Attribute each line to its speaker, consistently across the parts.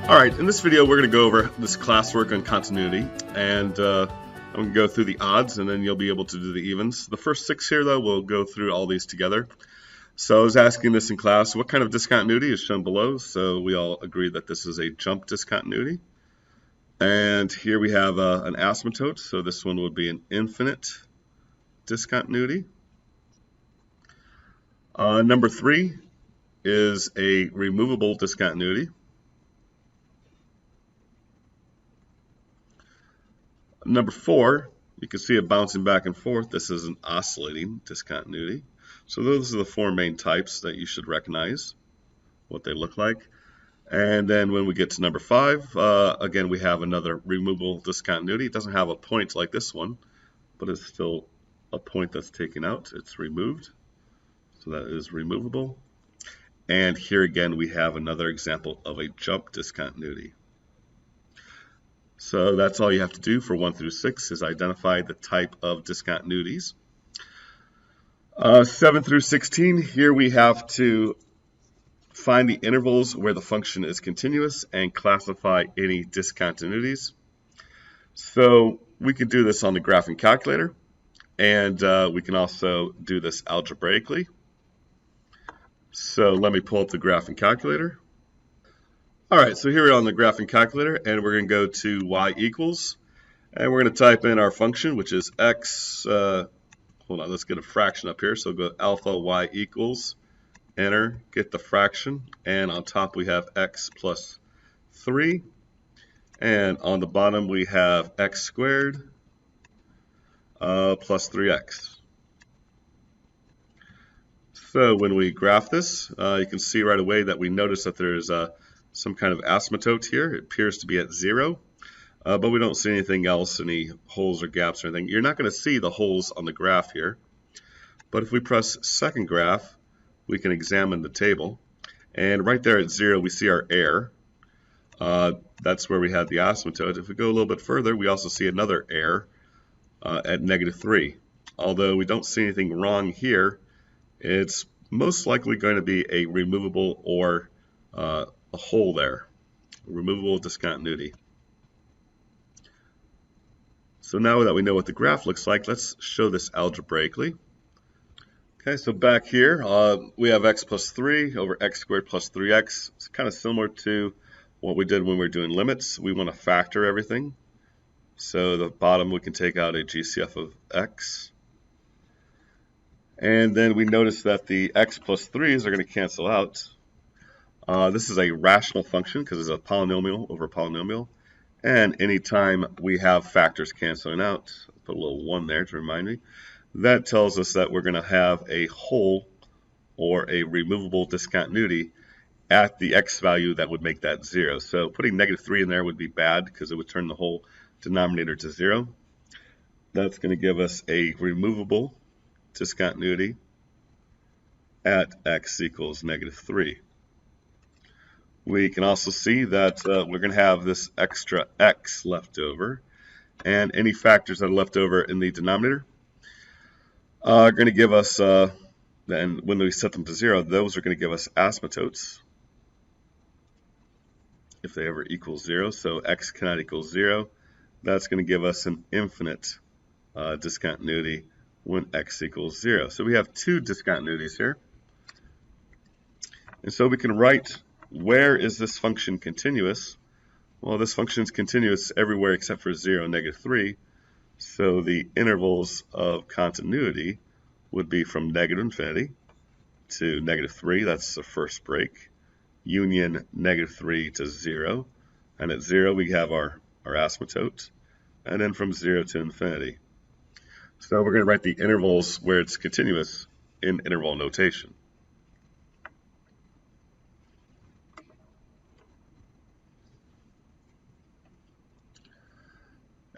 Speaker 1: Alright, in this video we're going to go over this classwork on continuity, and I'm going to go through the odds and then you'll be able to do the evens. The first 6 here though, we'll go through all these together. So I was asking this in class, what kind of discontinuity is shown below? So we all agree that this is a jump discontinuity. And here we have an asymptote, so this one would be an infinite discontinuity. Number 3 is a removable discontinuity. Number 4, you can see it bouncing back and forth. This is an oscillating discontinuity. So those are the 4 main types that you should recognize, what they look like. And then when we get to number 5, again we have another removable discontinuity. It doesn't have a point like this one, but it's still a point that's taken out. It's removed, so that is removable. And here again we have another example of a jump discontinuity. So that's all you have to do for 1 through 6 is identify the type of discontinuities. 7 through 16, here we have to find the intervals where the function is continuous and classify any discontinuities. So we can do this on the graphing calculator, and we can also do this algebraically. So let me pull up the graphing calculator. Alright, so here we are on the graphing calculator, and we're going to go to y equals, and we're going to type in our function, which is x, hold on, let's get a fraction up here, so go alpha y equals, enter, get the fraction, and on top we have x plus 3, and on the bottom we have x squared plus 3x. So when we graph this, you can see right away that we notice that there's some kind of asymptote here. It appears to be at 0, but we don't see anything else, any holes or gaps or anything. You're not going to see the holes on the graph here, but if we press second graph, we can examine the table, and right there at 0 we see our error. That's where we had the asymptote. If we go a little bit further, we also see another error at -3. Although we don't see anything wrong here, it's most likely going to be a removable or a hole there, removable discontinuity. So now that we know what the graph looks like, let's show this algebraically. Okay, so back here we have x plus 3 over x squared plus 3x. It's kind of similar to what we did when we were doing limits. We want to factor everything. So the bottom we can take out a GCF of x. And then we notice that the x plus 3's are going to cancel out. This is a rational function because it's a polynomial over a polynomial. And anytime we have factors canceling out, put a little 1 there to remind me, that tells us that we're going to have a hole or a removable discontinuity at the x value that would make that 0. So putting -3 in there would be bad because it would turn the whole denominator to 0. That's going to give us a removable discontinuity at x equals -3. We can also see that we're going to have this extra x left over, and any factors that are left over in the denominator are going to give us, and when we set them to 0, those are going to give us asymptotes if they ever equal 0. So x cannot equal 0. That's going to give us an infinite discontinuity when x equals 0. So we have 2 discontinuities here. And so we can write, where is this function continuous? Well, this function is continuous everywhere except for 0 and -3. So the intervals of continuity would be from -infinity to -3. That's the first break. Union -3 to 0. And at 0 we have our asymptote. And then from 0 to infinity. So we're going to write the intervals where it's continuous in interval notation.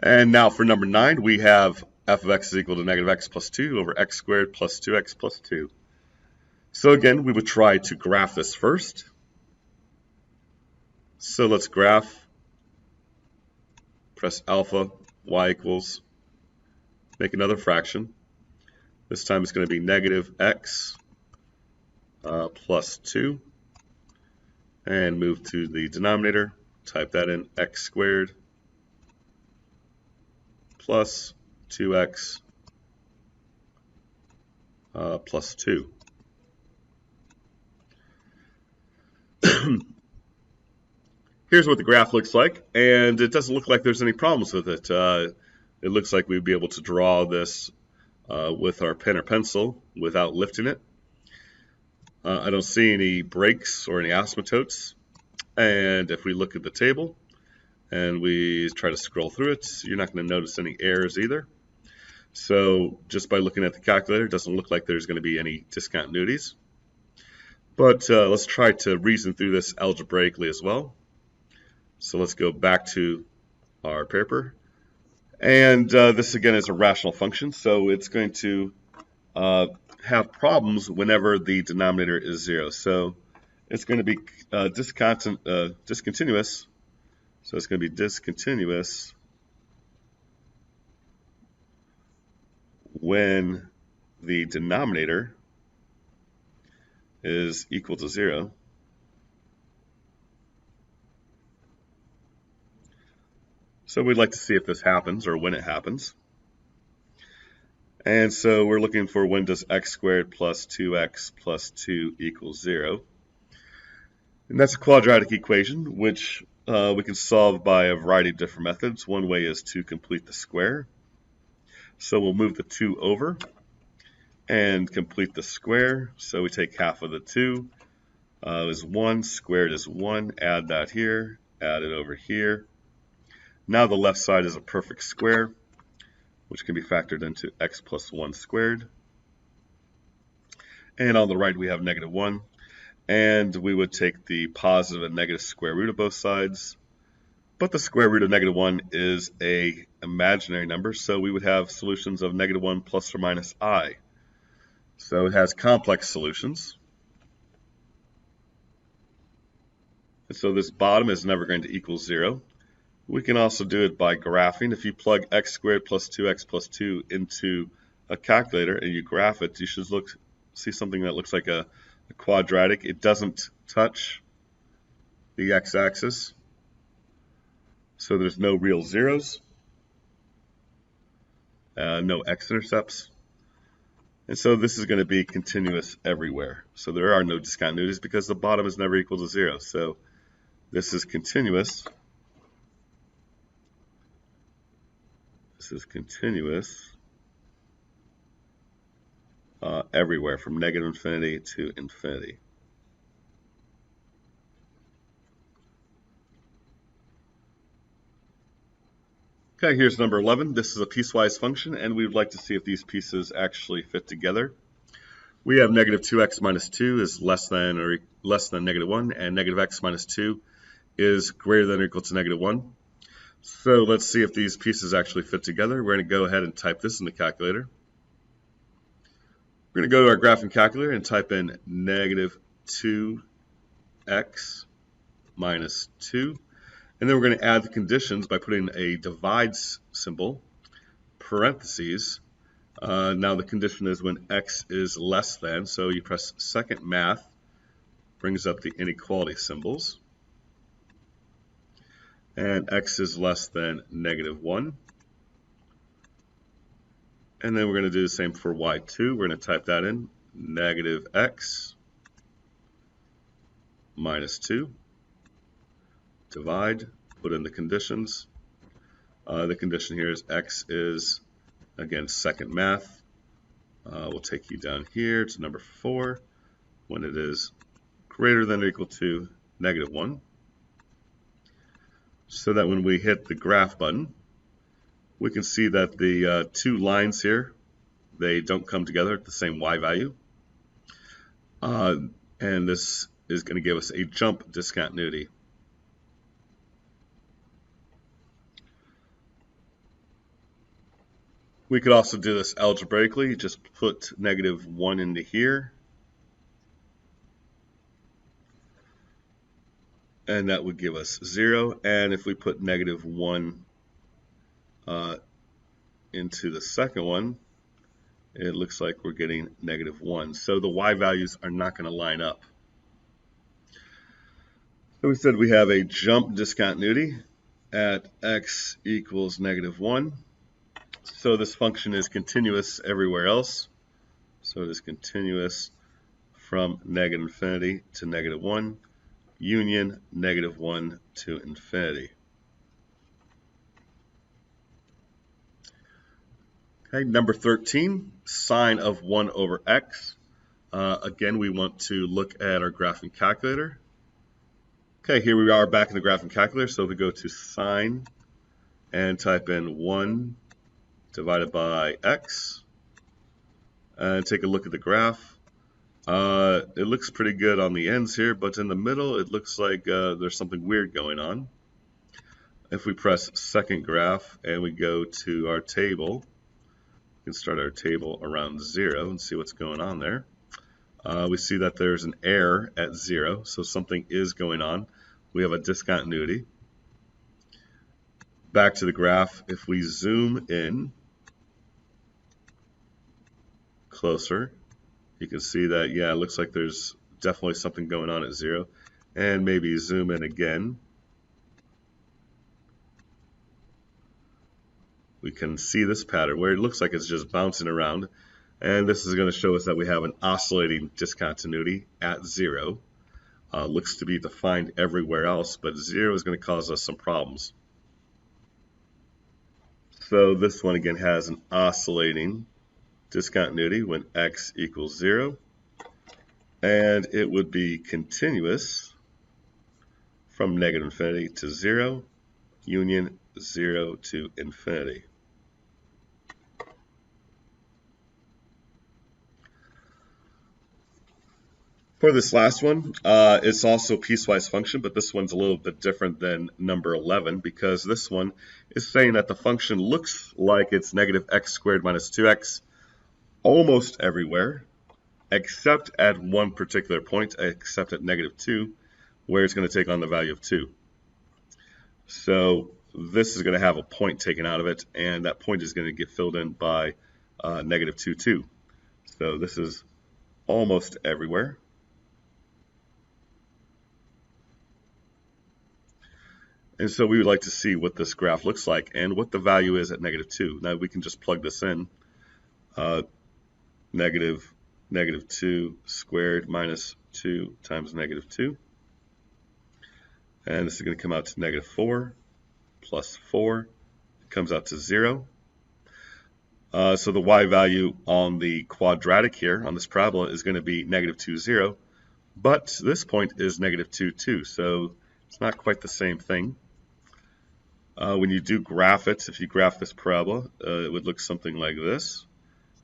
Speaker 1: And now for number 9, we have f of x is equal to -x plus 2 over x squared plus 2x plus 2. So again, we would try to graph this first. So let's graph. Press alpha, y equals, make another fraction. This time it's going to be -x plus 2, and move to the denominator, type that in, x squared plus 2x plus 2. Here's what the graph looks like, and it doesn't look like there's any problems with it. It looks like we'd be able to draw this with our pen or pencil without lifting it. I don't see any breaks or any asymptotes. And if we look at the table and we try to scroll through it, you're not going to notice any errors either. So just by looking at the calculator, it doesn't look like there's going to be any discontinuities. But let's try to reason through this algebraically as well. So let's go back to our paper. And this again is a rational function, so it's going to have problems whenever the denominator is 0. So it's going to be discontinuous. So it's going to be discontinuous when the denominator is equal to 0. So we'd like to see if this happens or when it happens. And so we're looking for when does x squared plus 2x plus 2 equals 0. And that's a quadratic equation, which we can solve by a variety of different methods. One way is to complete the square. So we'll move the 2 over and complete the square. So we take half of the 2 is 1, squared is 1, add that here, add it over here. Now the left side is a perfect square, which can be factored into x plus 1 squared. And on the right we have negative 1. And we would take the positive and negative square root of both sides. But the square root of negative 1 is an imaginary number, so we would have solutions of negative 1 plus or minus I. So it has complex solutions. And so this bottom is never going to equal 0. We can also do it by graphing. If you plug x squared plus 2x plus 2 into a calculator and you graph it, you should see something that looks like a quadratic. It doesn't touch the x-axis, so there's no real zeros, no x-intercepts. And so this is going to be continuous everywhere. So there are no discontinuities because the bottom is never equal to 0. So this is continuous. This is continuous everywhere from negative infinity to infinity. Okay, here's number 11. This is a piecewise function, and we would like to see if these pieces actually fit together. We have negative 2x minus 2 is less than negative 1, and negative x minus 2 is greater than or equal to negative 1. So let's see if these pieces actually fit together. We're going to go ahead and type this in the calculator. We're going to go to our graphing calculator and type in negative 2x minus 2. And then we're going to add the conditions by putting a divide symbol, parentheses. Now the condition is when x is less than, so you press second math, brings up the inequality symbols. And x is less than negative 1. And then we're going to do the same for y2. We're going to type that in, negative x minus 2. Divide, put in the conditions. The condition here is x is, again, second math. We'll take you down here to number 4 when it is greater than or equal to negative 1. So that when we hit the graph button, we can see that the two lines here, they don't come together at the same y value. And this is going to give us a jump discontinuity. We could also do this algebraically, just put negative 1 into here. And that would give us 0. And if we put negative 1 into the second one, it looks like we're getting negative 1. So the y values are not going to line up. So we said we have a jump discontinuity at x equals -1. So this function is continuous everywhere else. So it is continuous from -infinity to -1, union -1 to infinity. Okay, number 13, sine of 1 over x. Again, we want to look at our graphing calculator. Okay, here we are back in the graphing calculator. So if we go to sine and type in 1 divided by x, and take a look at the graph. It looks pretty good on the ends here, but in the middle it looks like there's something weird going on. If we press second graph and we go to our table, we can start our table around 0 and see what's going on there. We see that there's an error at 0, so something is going on. We have a discontinuity. Back to the graph, if we zoom in closer, you can see that, yeah, it looks like there's definitely something going on at 0. And maybe zoom in again. We can see this pattern where it looks like it's just bouncing around. And this is going to show us that we have an oscillating discontinuity at 0. Looks to be defined everywhere else, but 0 is going to cause us some problems. So this one again has an oscillating discontinuity when x equals 0. And it would be continuous from -infinity to 0, union 0 to infinity. For this last one, it's also a piecewise function, but this one's a little bit different than number 11 because this one is saying that the function looks like it's -x squared minus 2x almost everywhere, except at one particular point, except at -2, where it's going to take on the value of 2. So this is going to have a point taken out of it, and that point is going to get filled in by -2, 2. So this is almost everywhere. And so we would like to see what this graph looks like and what the value is at -2. Now we can just plug this in. -2 squared minus 2 times -2. And this is going to come out to -4 plus 4. It comes out to 0. So the y value on the quadratic here, on this parabola, is going to be -2, 0. But this point is -2, 2. So it's not quite the same thing. When you do graph it, if you graph this parabola, it would look something like this,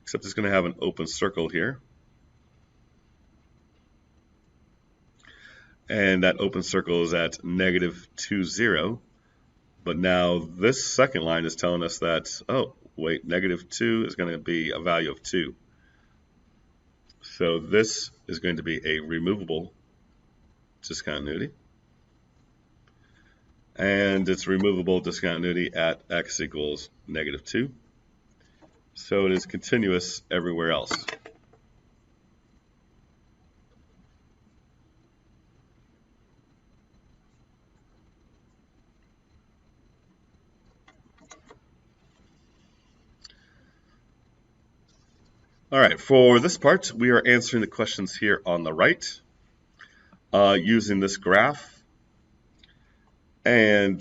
Speaker 1: except it's going to have an open circle here. And that open circle is at -2, 0. But now this second line is telling us that, oh, wait, -2 is going to be a value of 2. So this is going to be a removable discontinuity. And it's removable discontinuity at x equals -2. So it is continuous everywhere else. All right, for this part, we are answering the questions here on the right using this graph. And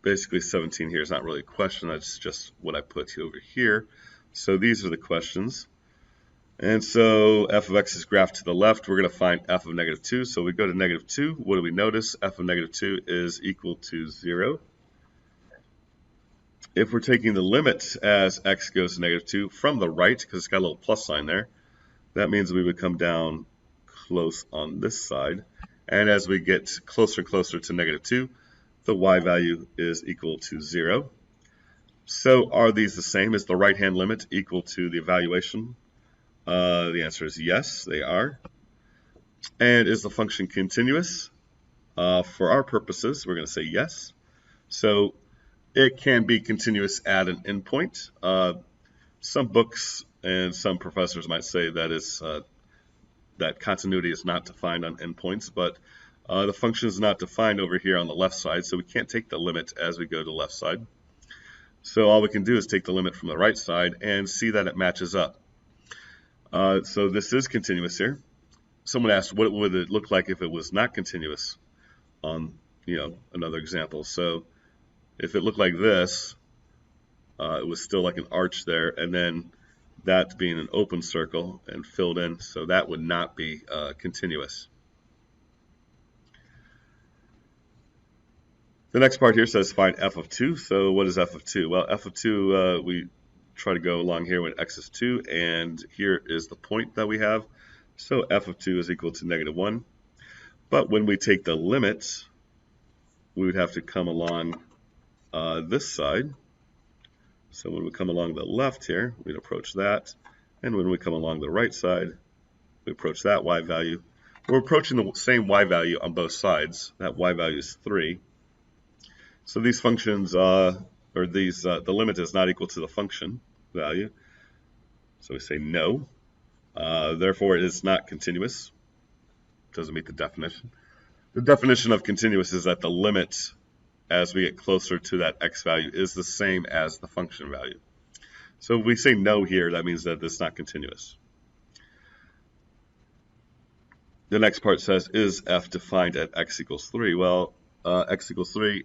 Speaker 1: basically 17 here is not really a question, that's just what I put over here. So these are the questions. And so f of x is graphed to the left, we're going to find f of -2. So we go to -2, what do we notice? F of -2 is equal to 0. If we're taking the limit as x goes to -2 from the right, because it's got a little plus sign there, that means we would come down close on this side. And as we get closer and closer to -2, the y value is equal to 0. So are these the same? Is the right-hand limit equal to the evaluation? The answer is yes, they are. And is the function continuous? For our purposes, we're going to say yes. So it can be continuous at an endpoint. Some books and some professors might say that that continuity is not defined on endpoints, but The function is not defined over here on the left side, so we can't take the limit as we go to the left side. So all we can do is take the limit from the right side and see that it matches up. So this is continuous here. Someone asked, what would it look like if it was not continuous on, another example. So if it looked like this, it was still like an arch there, and then that being an open circle and filled in, so that would not be continuous. The next part here says find f of 2. So what is f of 2? Well, f of 2, we try to go along here when x is 2, and here is the point that we have. So f of 2 is equal to -1. But when we take the limit, we would have to come along this side. So when we come along the left here, we'd approach that. And when we come along the right side, we approach that y value. We're approaching the same y value on both sides. That y value is 3. So these functions, the limit is not equal to the function value. So we say no. Therefore, it is not continuous. It doesn't meet the definition. The definition of continuous is that the limit, as we get closer to that x value, is the same as the function value. So if we say no here, that means that it's not continuous. The next part says, is f defined at x equals 3? Well, x equals 3,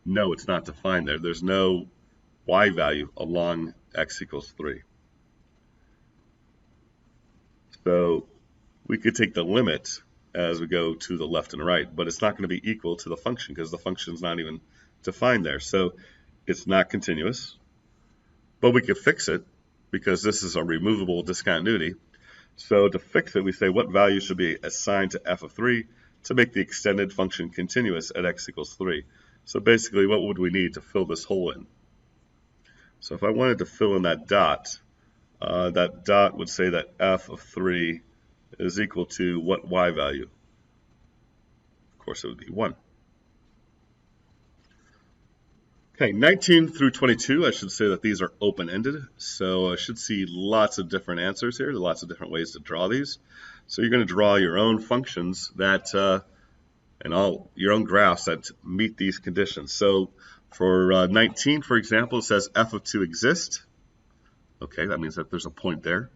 Speaker 1: no, it's not defined there. There's no y value along x equals 3. So we could take the limit as we go to the left and right, but it's not going to be equal to the function because the function is not even defined there. So it's not continuous, but we could fix it because this is a removable discontinuity. So to fix it, we say what value should be assigned to f of 3 to make the extended function continuous at x equals 3. So basically, what would we need to fill this hole in? So if I wanted to fill in that dot would say that f of 3 is equal to what y value? Of course, it would be 1. Okay, 19 through 22, I should say that these are open-ended. So I should see lots of different answers here, lots of different ways to draw these. So you're going to draw your own functions that, your own graphs that meet these conditions. So for 19, for example, it says f of 2 exists. Okay, that means that there's a point there.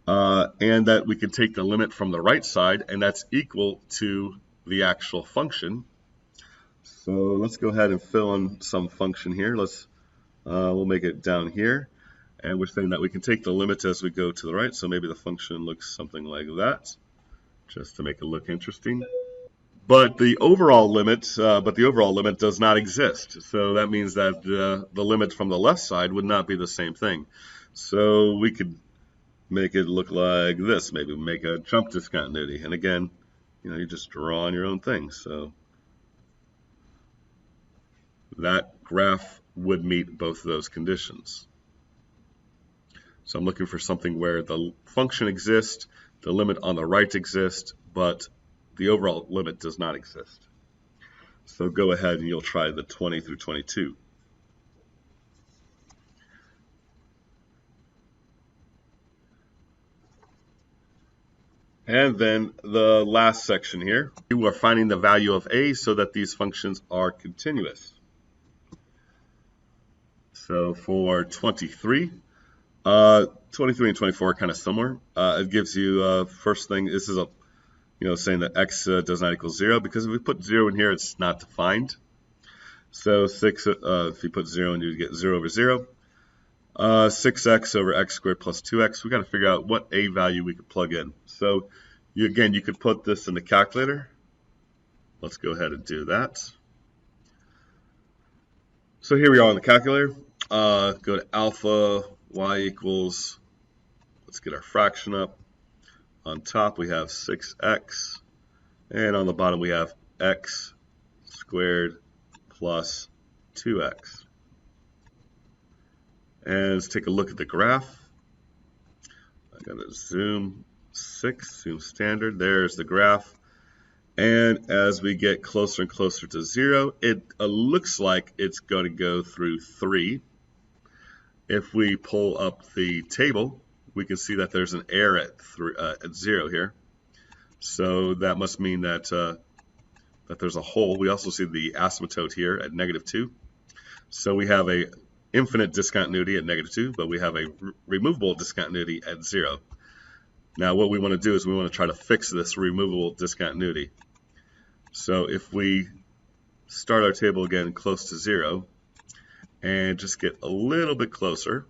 Speaker 1: And that we can take the limit from the right side, and that's equal to the actual function. So let's go ahead and fill in some function here. We'll make it down here. And we're saying that we can take the limit as we go to the right. So maybe the function looks something like that, just to make it look interesting. But the overall limit does not exist. So that means that the limit from the left side would not be the same thing. So we could make it look like this. Maybe make a jump discontinuity. And again, you just draw on your own thing. So that graph would meet both of those conditions. So I'm looking for something where the function exists, the limit on the right exists, but the overall limit does not exist. So go ahead and you'll try the 20 through 22. And then the last section here, you are finding the value of a so that these functions are continuous. So for 23, 23 and 24 are kind of similar. It gives you, first thing, this is saying that x does not equal 0, because if we put 0 in here, it's not defined. So 6, if you put 0 in, you get 0 over 0. 6x over x squared plus 2x. We've got to figure out what a value we could plug in. So you could put this in the calculator. Let's go ahead and do that. So here we are on the calculator. Go to alpha, y equals, let's get our fraction up. On top we have 6x, and on the bottom we have x squared plus 2x. And let's take a look at the graph. I'm going to zoom 6, zoom standard. There's the graph. And as we get closer and closer to 0, it looks like it's going to go through 3. If we pull up the table, we can see that there's an error at 0 here. So that must mean that that there's a hole. We also see the asymptote here at -2. So we have a infinite discontinuity at -2, but we have a removable discontinuity at 0. Now what we want to do is we want to try to fix this removable discontinuity. So if we start our table again close to 0 and just get a little bit closer,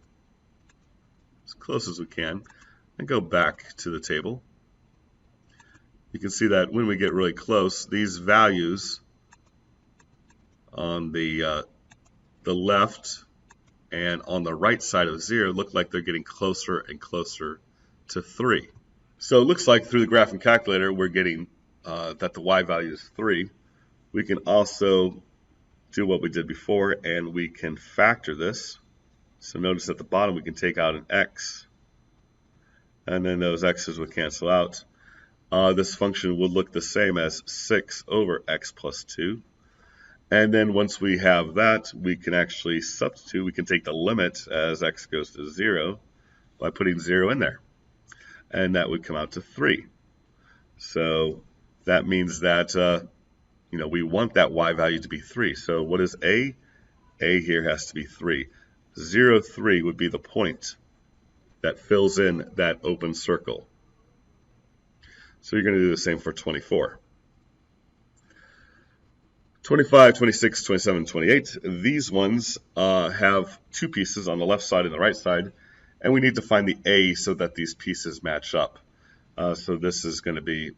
Speaker 1: as close as we can, and go back to the table, you can see that when we get really close, these values on the left and on the right side of 0 look like they're getting closer and closer to 3. So it looks like through the graphing calculator we're getting that the y value is 3. We can also do what we did before and we can factor this. So notice at the bottom we can take out an x, and then those x's would cancel out. This function would look the same as 6 over x plus 2. And then once we have that, we can actually substitute. We can take the limit as x goes to 0 by putting 0 in there. And that would come out to 3. So that means that we want that y value to be 3. So what is a? A here has to be 3. 0, 3 would be the point that fills in that open circle. So you're going to do the same for 24. 25, 26, 27, 28. These ones have two pieces on the left side and the right side, and we need to find the a so that these pieces match up. So this is going to be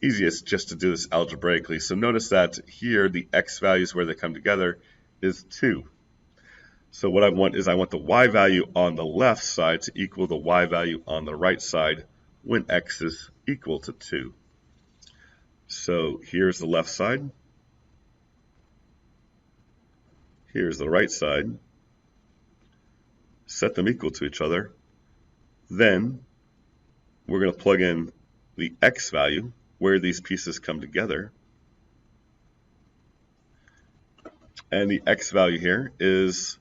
Speaker 1: easiest just to do this algebraically. So notice that here the x values where they come together is 2. So what I want is I want the y value on the left side to equal the y value on the right side when x is equal to 2. So here's the left side. Here's the right side. Set them equal to each other. Then we're going to plug in the x value where these pieces come together. And the x value here is,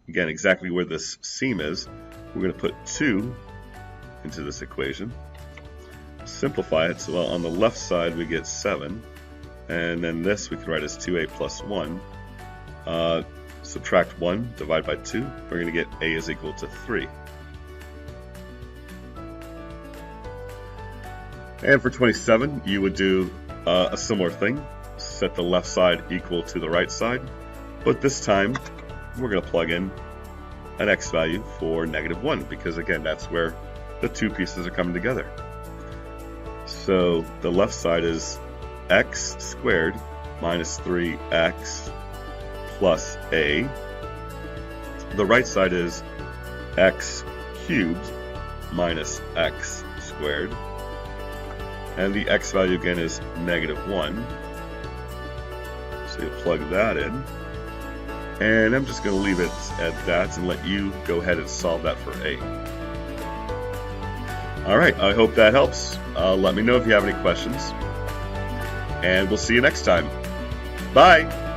Speaker 1: again, exactly where this seam is. We're going to put 2 into this equation. Simplify it. So on the left side we get 7. And then this we can write as 2a plus 1. Subtract 1, divide by 2. We're going to get a is equal to 3. And for 27, you would do a similar thing. Set the left side equal to the right side. But this time, we're going to plug in an x value for -1, because again, that's where the two pieces are coming together. So the left side is x squared minus 3x plus a. The right side is x cubed minus x squared. And the x value again is -1. So you plug that in. And I'm just going to leave it at that and let you go ahead and solve that for a. Alright, I hope that helps. Let me know if you have any questions. And we'll see you next time. Bye!